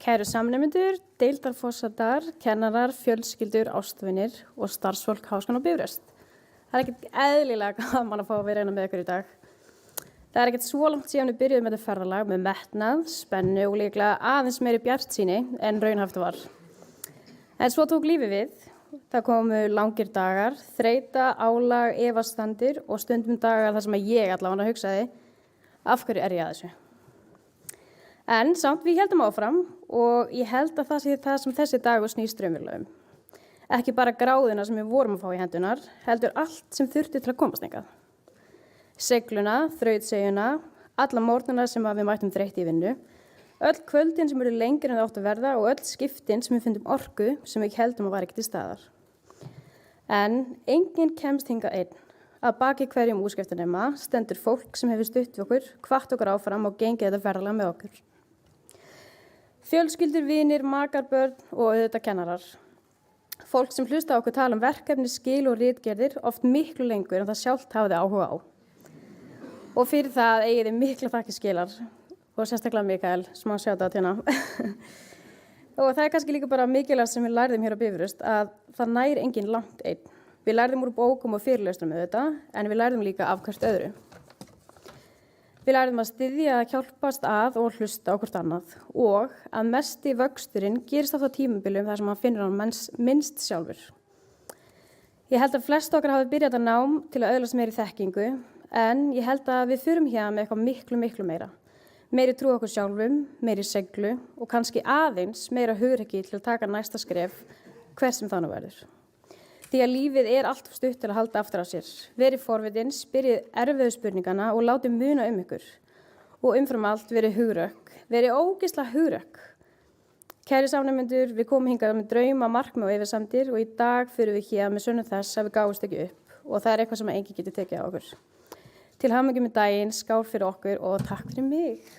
Kæru samnemendur, deildarforsetar, kennarar, fjölskyldur, ástvinir og starfsfólk Háskólann á Bifröst. Það ekkert eðlilega gaman að fá að vera hérna með ykkur í dag. Það ekkert svo langt síðan við byrjuðum með þetta ferðalag með metnað, spennu og líklega aðeins meiri bjartsýni en raunhæft var. En svo tók lífið við. Það komu langir dagar, þreyta, álag, efastandir og stundum dagar þar sem ég allavega hugsaði, af hverju ég að þessu? En samt við heldum áfram og ég held að það sé það sem þessi dagur snýst raunverulega um. Ekki bara gráðuna sem við vorum að fá í hendunar, heldur allt sem þurfti til að komast hingað. Segluna, þrautsegjuna, alla morgnana sem við mættum þreytt í vinnu, öll kvöldin sem eru lengri en það áttu að verða og öll skiptin sem við fundum orku sem við heldum að var ekki til staðar. En enginn kemst hingað einn. Að baki hverjum útskriftarnema stendur fólk sem hefur stutt við okkur, hvatt okkur áfram og gengið þetta ferðalag með okkur. Fjölskyldur, vinir, makar, börn og auðvitað kennarar. Fólk sem hlusta á okkur tala verkefni, skil og ritgerðir oft miklu lengur en það sjálft hafði áhuga á. Og fyrir það eigið þið mikla þakkir skilar og sérstaklega Mikael, smá sjátat hérna. Og það kannski líka bara mikilvægt sem við lærðum hér á Bifröst að það nær enginn langt einn. Við lærðum úr bókum og fyrirlestrum með þetta en við lærðum líka af hvert öðru. Við lærðum að styðja að hjálpast að og hlusta á hvort annað og að mesti vöxturinn gerist á það tímabilum þar sem hann finnur hann minnst sjálfur. Ég held að flest okkar hafi byrjað að nám til að öðlast meiri þekkingu en ég held að við förum hér með eitthvað miklu meira. Meiri trú okkur sjálfum, meiri seglu og kannski aðeins meira hugrekki til að taka næsta skref hver sem það nú verður. Því að lífið allt stutt til að halda aftur á sér. Verið forvitin, spyrjið erfiðu spurningana og látið muna ykkur. Og umfram allt verið hugrökk, verið ógeðslega hugrökk. Kæri samnemendur, við komum hingað með drauma, markmið og efasemdir og í dag fyrir við hér með sönnum þess að við gáfumst ekki upp og það eitthvað sem enginn getur tekið á okkur. Til hamingju með daginn, skál fyrir okkur og takk fyrir mig.